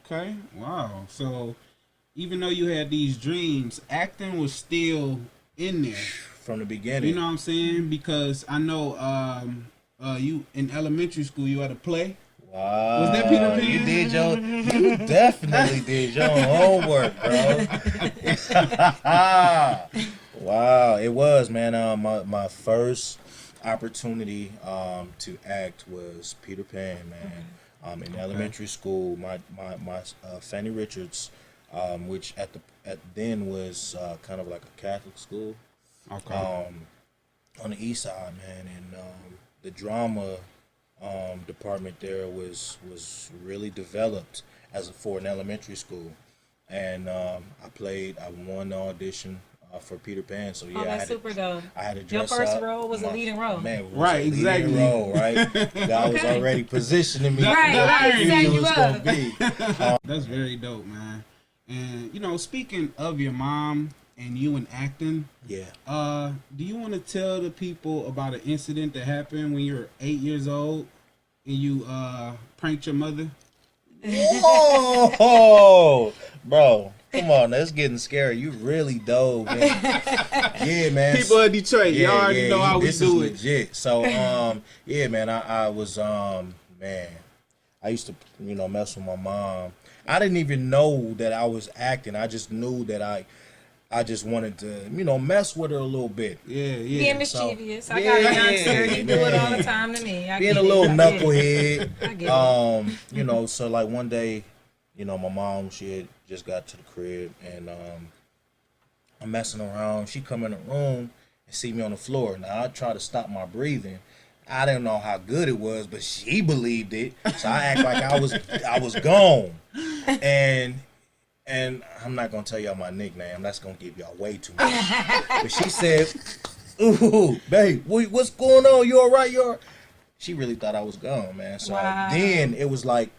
Okay. Wow. So even though you had these dreams, acting was still in there from the beginning. You know what I'm saying? Because I know you in elementary school you had a play. Wow. Was that Peter Pan? You definitely did your homework, bro. Wow, it was, man. My first opportunity to act was Peter Pan, man. In elementary school, my Fannie Richards, which at then was kind of like a Catholic school. Okay. On the east side, man, and the drama department there was really developed for an elementary school, and I won the audition for Peter Pan. So yeah, that's super dope. I had to dress Your first up. role was a leading role. Man, right, exactly. Leading role, right? God was already positioning me. Right, It was gonna be. That's very dope, man. And you know, speaking of your mom and you and acting, yeah. Do you want to tell the people about an incident that happened when you were 8 years old and you pranked your mother? Whoa, bro, come on, that's getting scary. You really dove, man. Yeah, man. People in Detroit, you already know how we do it. Legit. So, yeah, man. I was, man. I used to, mess with my mom. I didn't even know that I was acting. I just knew that I just wanted to, mess with her a little bit. Yeah. Being mischievous. I got a youngster. You do it all the time to me. Being a little knucklehead. I get it. So like one day, my mom, she had just got to the crib and I'm messing around. She come in the room and see me on the floor. Now I try to stop my breathing. I didn't know how good it was, but she believed it. So I act like I was gone. And I'm not gonna tell y'all my nickname. That's gonna give y'all way too much. But she said, "Ooh, babe, what's going on? You all right? You all right?" She really thought I was gone, man. So then it was like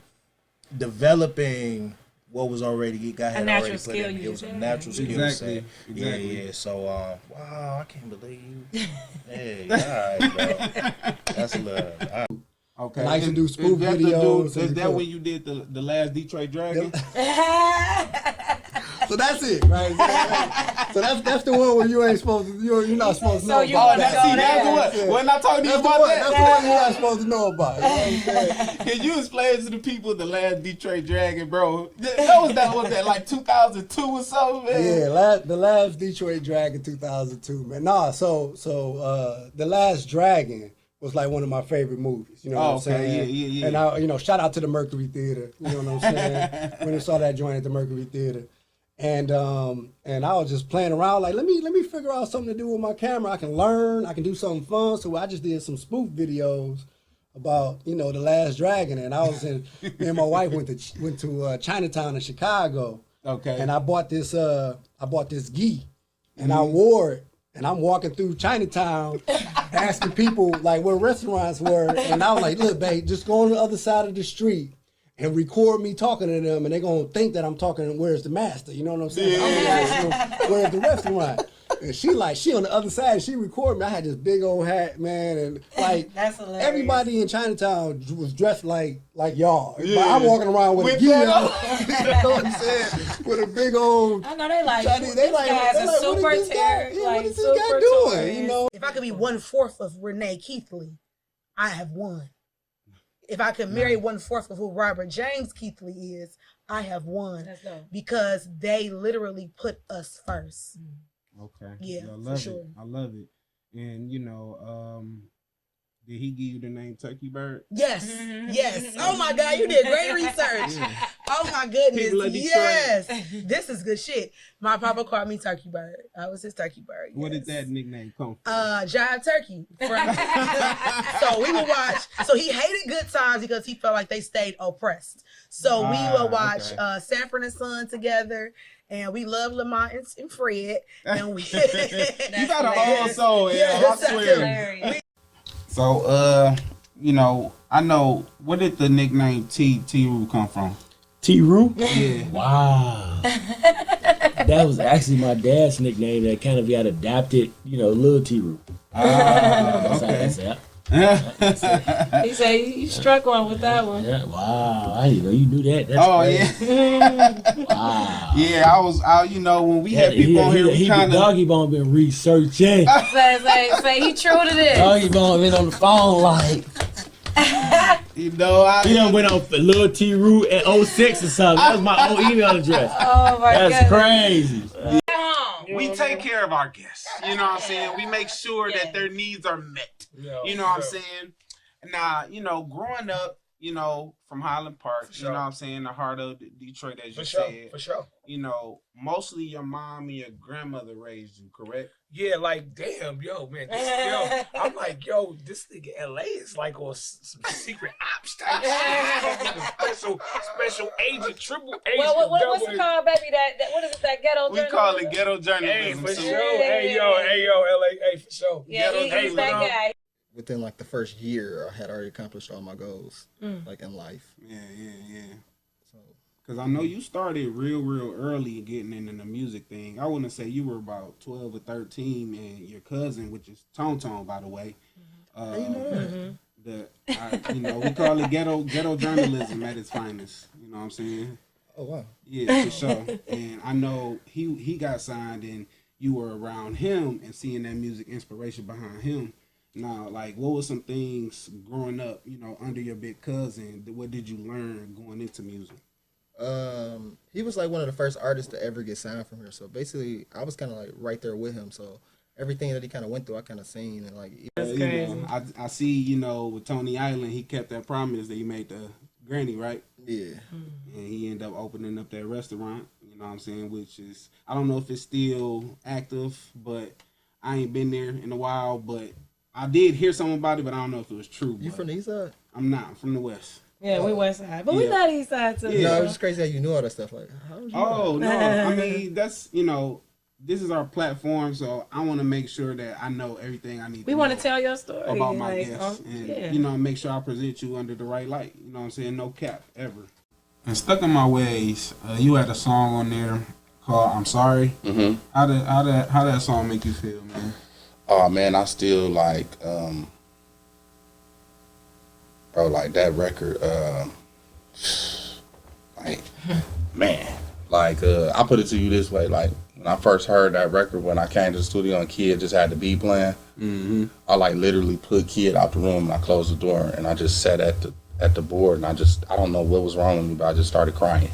developing what was already put in. It was a natural skill set. Exactly. Yeah. So wow, I can't believe you. Hey, all right, bro. That's love. Okay. And I used to do spoof videos. Is that when you did the last Detroit Dragon? So that's it, right? So that's the one where you ain't supposed to. You're not supposed to know. That's what. When I talking to you about that, that's the one you're not supposed to know about. You know what I'm saying? Can you explain to the people the last Detroit Dragon, bro? Was that like 2002 or something, man? Yeah, the last Detroit Dragon 2002, man. Nah, so the last Dragon was like one of my favorite movies. You know what I'm saying? Yeah. And I, shout out to the Mercury Theater. You know what I'm saying? When I saw that joint at the Mercury Theater. And I was just playing around like, let me figure out something to do with my camera. I can learn, I can do something fun. So I just did some spoof videos about, the Last Dragon. And me and my wife went to Chinatown in Chicago. Okay. And I bought this gi and I wore it. And I'm walking through Chinatown asking people like where restaurants were. And I was like, look, babe, just go on the other side of the street and record me talking to them, and they're going to think that I'm talking, where's the master? You know what I'm saying? Yeah. I'm going to ask them, where's the restaurant? And she on the other side, she recorded me. I had this big old hat, man, and like That's hilarious. Everybody in Chinatown was dressed like y'all. Yeah. I'm walking around with a gi on. You know what I'm saying? With a big old I know they like Chinese, they like a super what is this guy, what is this guy doing? If I could be 1/4 of Renee Keithley, I have won. If I could marry 1/4 of who Robert James Keithley is, I have won. That's dope. Because they literally put us first. Okay. Yeah, I love for sure. I love it. And did he give you the name Turkey Bird? Yes, yes. Oh my God, you did great research. Yeah. Oh my goodness, People of Detroit. yes. This is good shit. My papa called me Turkey Bird. I was his Turkey Bird. Where yes. did that nickname come from? Jive Turkey. So we would watch. So he hated Good Times because he felt like they stayed oppressed. So we would watch Sanford and Son together. And we love Lamont and Fred. And we You got an old soul, yeah. I swear. So, I know, where did the nickname T-Roo come from? T-Roo? Yeah. Wow. That was actually my dad's nickname that kind of got adapted, Lil T-Roo. Okay. He said you struck one with that one. Yeah, wow. I didn't know you knew that. That's crazy. Yeah. Wow. Yeah, I you know, when we had people on here, we kind of Doggy Bone been researching. Say he true to this. Doggy Bone been on the phone like. You know, He done went on Lil T Root at 06 or something. That was my old email address. Oh my god. That's crazy. we take care of our guests. You know what I'm saying? We make sure that their needs are met. You know what I'm saying? Now, you know, growing up, you know, from Highland Park, you know what I'm saying, the heart of Detroit, as you said. For sure. You know, mostly your mom and your grandmother raised you, correct? Yeah, like, damn, yo, man. Yo, I'm like, yo, this nigga LA is like on some secret ops type shit. Special agent, triple agent. Well, what's it called, baby? That what is it? That ghetto journalism? We call it ghetto journalism. Hey, for sure. Hey, yo, LA. Hey, for sure. Yeah, he's that guy. Within like the first year, I had already accomplished all my goals, like in life. Yeah. So, because I know you started real early getting into the music thing. I want to say you were about 12 or 13, and your cousin, which is Tone, by the way. How you know that? You know, we call it ghetto journalism at its finest. You know what I'm saying? Oh wow. Yeah, for sure. And I know he got signed, and you were around him and seeing that music inspiration behind him. Now, like, what were some things growing up, you know, under your big cousin? What did you learn going into music? He was like one of the first artists to ever get signed from here. So basically, I was kind of like right there with him. So everything that he kind of went through, I kind of seen. And like, You know, I see, you know, with Tony Island, he kept that promise that he made to Granny, right? Yeah. And he ended up opening up that restaurant, you know what I'm saying, which is, I don't know if it's still active, but I ain't been there in a while, but I did hear something about it, but I don't know if it was true. You from the east side? I'm not. I'm from the west. Yeah, we west side, but we not east side too. Yeah, it was just crazy how you knew all that stuff. Like, how did you know? No. I mean, that's, you know, this is our platform, so I want to make sure that I know everything I need We to want know to tell your story about my guests. And, yeah. you know, make sure I present you under the right light. You know what I'm saying? No cap, ever. And Stuck in My Ways, you had a song on there called I'm Sorry. Mm-hmm. How that song make you feel, man? Oh man, I still like, bro, like that record, like, man, like, I put it to you this way, like, when I first heard that record, when I came to the studio and Kid just had the beat playing, I like literally put Kid out the room and I closed the door and I just sat at the board and I don't know what was wrong with me, but I just started crying.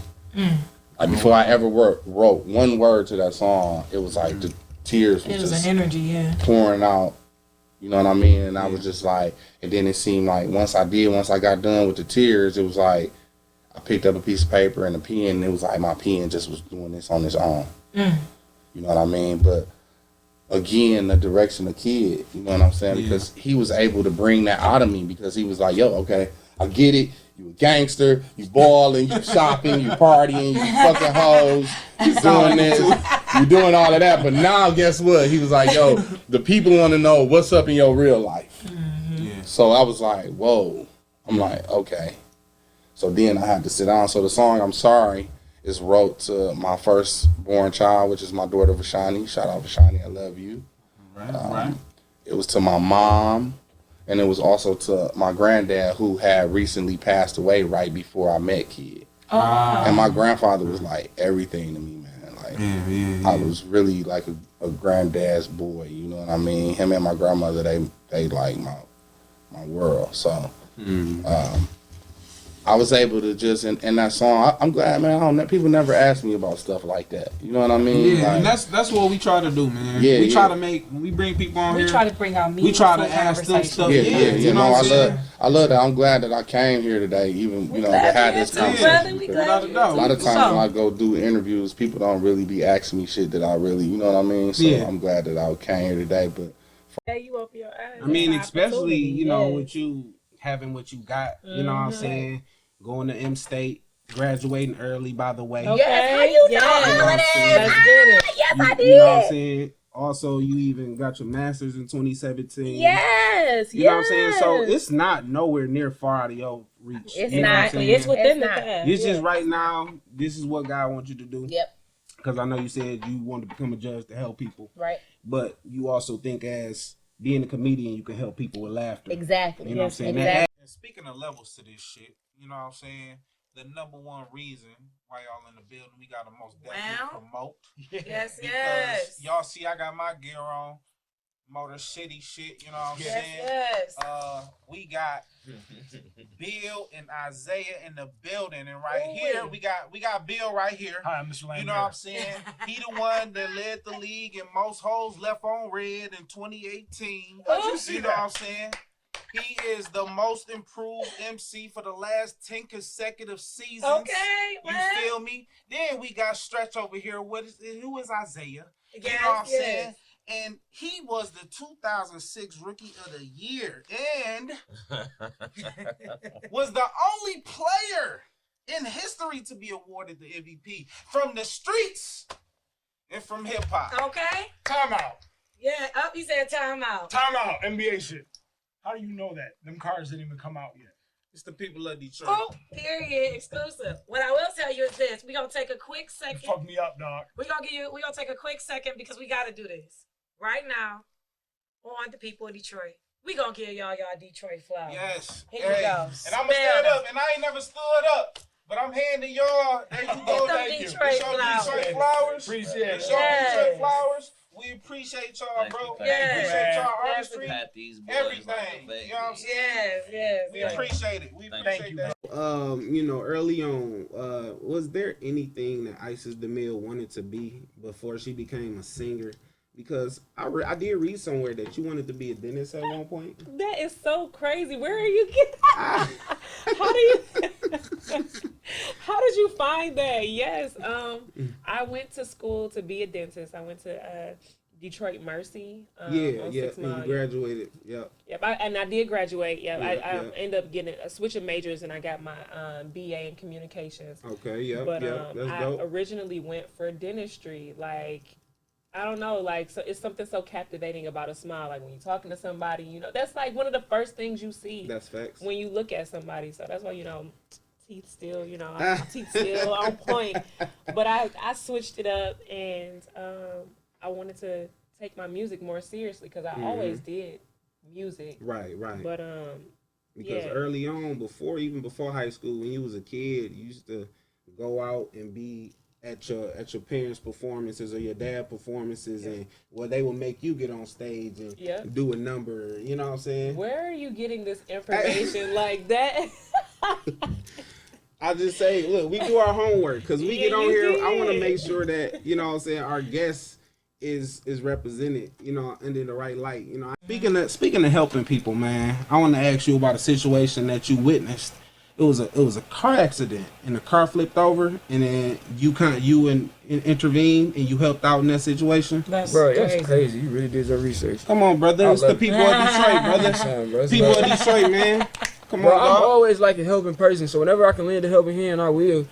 Like before I ever wrote one word to that song, it was like the tears was just an energy, pouring out. You know what I mean? And I was just like, and then it seemed like once I got done with the tears, it was like I picked up a piece of paper and a pen, and it was like my pen just was doing this on its own. You know what I mean? But again, the direction of Kid, you know what I'm saying? Because he was able to bring that out of me because he was like, yo, okay, I get it. You a gangster, you balling, you shopping, you partying, you fucking hoes, you doing this, you doing all of that. But now, guess what? He was like, yo, the people want to know what's up in your real life. So I was like, whoa. I'm like, okay. So then I had to sit down. So the song I'm Sorry is wrote to my firstborn child, which is my daughter Vashani. Shout out Vashani, I love you. Right. It was to my mom. And it was also to my granddad, who had recently passed away right before I met Kid. And my grandfather was like everything to me, man. Like I was really like a granddad's boy, you know what I mean? Him and my grandmother, they like my world. So I was able to just in that song. I'm glad, man. People never ask me about stuff like that. You know what I mean? Yeah, like, and that's what we try to do, man. Yeah, we try to make when we bring people on here. We try to bring out we try to ask them stuff. Yeah. You know what I'm saying? I love that. I'm glad that I came here today, even to have this conversation. A lot of times when I go do interviews, people don't really be asking me shit that I really, you know what I mean? So I'm glad that I came here today. But you open your eyes. I mean, especially you know with you having what you got. You know what I'm saying? Going to M State, graduating early, by the way. Okay. Yes, how you know all of that? Let's get it. Yes, I did. You know what I'm saying? Also, you even got your master's in 2017. Yes, You know what I'm saying? So it's not nowhere near far out of your reach. It's you know what I'm not. saying? It's within the not. path. It's just right now, this is what God wants you to do. Yep. Because I know you said you want to become a judge to help people. Right. But you also think as being a comedian, you can help people with laughter. Exactly. You know what I'm saying? Exactly. And speaking of levels to this shit, you know what I'm saying? The number one reason why y'all in the building, we got to most definitely promote. Yes, Because yes. y'all see I got my gear on. Motor City shit, you know what I'm saying? Yes. We got Bill and Isaiah in the building, and right here we got Bill right here. Hi, I'm Mr. Lambert. You know what I'm saying? He the one that led the league in most holes left on red in 2018. How'd you see know that? what I'm saying? He is the most improved MC for the last 10 consecutive seasons. Okay, You feel me? Then we got Stretch over here. Who is Isaiah? You know what I'm saying? And he was the 2006 Rookie of the Year and was the only player in history to be awarded the MVP from the streets and from hip hop. Okay. Timeout. Yeah, up. You said timeout. Timeout. NBA shit. How do you know that? Them cards didn't even come out yet. It's the people of Detroit. Oh, period. Exclusive. What I will tell you is this: we're gonna take a quick second. You fucked me up, dog. We're gonna take a quick second because we gotta do this right now on the people of Detroit. We gonna give y'all Detroit flowers. Yes. Here you go. And I'm gonna stand up, and I ain't never stood up, but I'm handing y'all. There you go. Thank you. It's your Detroit flowers. Appreciate it. It's your Detroit flowers. We appreciate y'all, bro. We appreciate y'all artistry, everything. You know what I'm saying? Yes. We appreciate it. We appreciate that. You know, early on, was there anything that Isis DeMille wanted to be before she became a singer? Because I did read somewhere that you wanted to be a dentist at one point. That is so crazy. Where are you getting? How do you? How did you find that? Yes, I went to school to be a dentist. I went to Detroit Mercy. And you graduated. Yep. And I did graduate. I ended up getting switching majors, and I got my BA in communications. Okay. But that's I dope. originally went for dentistry. Like, I don't know, like, so it's something so captivating about a smile. Like, when you're talking to somebody, you know, that's like one of the first things you see. That's facts. When you look at somebody. So that's why, you know, teeth still, you know, teeth still on point. But I switched it up, and I wanted to take my music more seriously because I always did music. Right. But because early on, even before high school, when you was a kid, you used to go out and be at your parents' performances or your dad performances, and they will make you get on stage and do a number. You know what I'm saying? Where are you getting this information like that? I just say, look, we do our homework because we get on here. I want to make sure that, you know what I'm saying, our guests is represented, you know, under the right light. You know, speaking of helping people, man, I want to ask you about a situation that you witnessed. It was a car accident, and the car flipped over, and then you intervened and you helped out in that situation. That's crazy. You really did your research. Come on, brother. It's the people of Detroit, brother. People of Detroit, man. Come on, I'm always like a helping person, so whenever I can lend a helping hand, I will.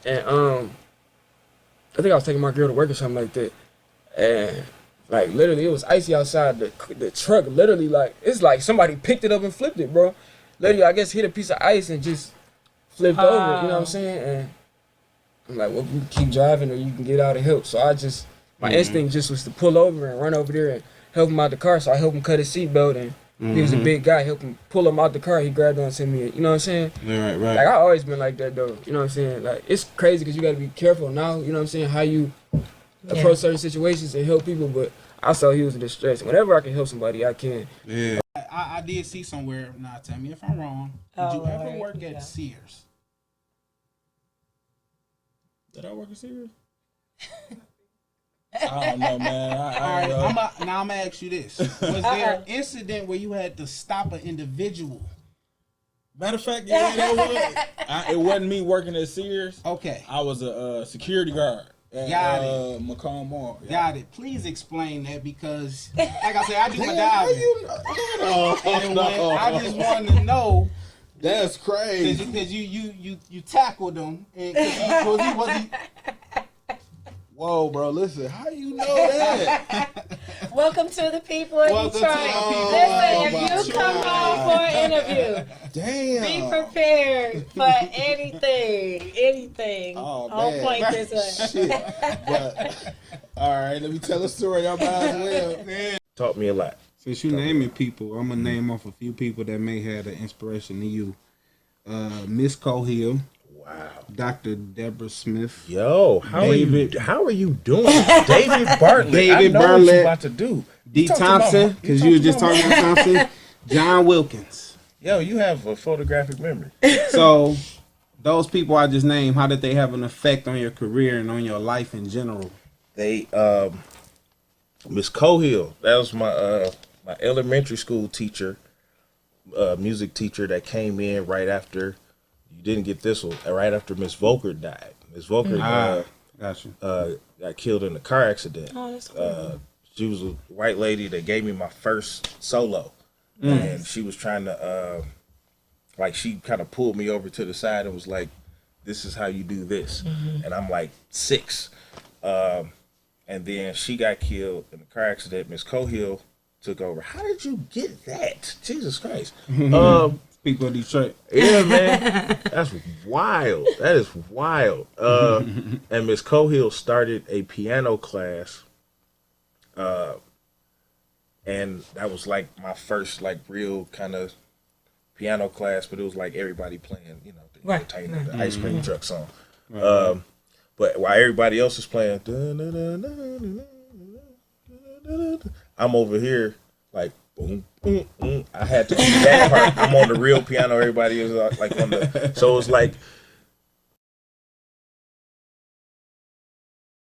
And I think I was taking my girl to work or something like that, and like literally it was icy outside. The truck literally, like, it's like somebody picked it up and flipped it, bro. Literally, I guess hit a piece of ice and just flipped over. You know what I'm saying? And I'm like, well, you can keep driving or you can get out and help. So my instinct just was to pull over and run over there and help him out the car. So I helped him cut his seatbelt, and he was a big guy. Helped him pull him out the car. He grabbed on and sent me. You know what I'm saying? Right. Like, I always been like that though. You know what I'm saying? Like, it's crazy because you got to be careful now. You know what I'm saying? How you approach certain situations and help people. But I saw he was in distress. Whenever I can help somebody, I can. Yeah. I did see somewhere. Now, tell me if I'm wrong. Did you ever work at Sears? Did I work at Sears? I don't know, man. All right, I'm gonna ask you this: was there an incident where you had to stop an individual? Matter of fact, it wasn't me working at Sears. Okay, I was a security guard. Got it. Macomb Mall. Got it. Please explain that because, like I said, I do my diving. I just wanted to know. That's crazy. Because you tackled him and because he Whoa, bro! Listen, how you know that? Welcome to the people of Detroit. Listen, if you come home for an interview, be prepared for anything. Oh, on point this way. Shit. But, all right, let me tell a story. I might as well. Taught me a lot. Since you naming people, I'm gonna name off a few people that may have an inspiration to you. Miss Cohill. Wow. Dr. Deborah Smith. Yo, how are you doing? David Bartlett. David I know Bartlett. what you about to do. D. Thompson, because you were just talking about Thompson. John Wilkins. Yo, you have a photographic memory. So, those people I just named, how did they have an effect on your career and on your life in general? They, Miss Cohill, that was my my elementary school teacher, music teacher that came in right after. You didn't get this one. Right after Miss Volker died. Miss Volker got killed in a car accident. Oh, that's cool. She was a white lady that gave me my first solo, and she was trying to, like, she kind of pulled me over to the side and was like, "This is how you do this," and I'm like 6, and then she got killed in a car accident. Miss Cohill took over. How did you get that? Jesus Christ! People in Detroit. Yeah, man, that's wild. That is wild. And Miss Cohill started a piano class. And that was like my first like real kind of piano class, but it was like everybody playing, you know, the entertainer, the ice cream truck song. But while everybody else is playing, I'm over here like boom, boom, boom. I had to do that part. I'm on the real piano. Everybody is like on the. So it's like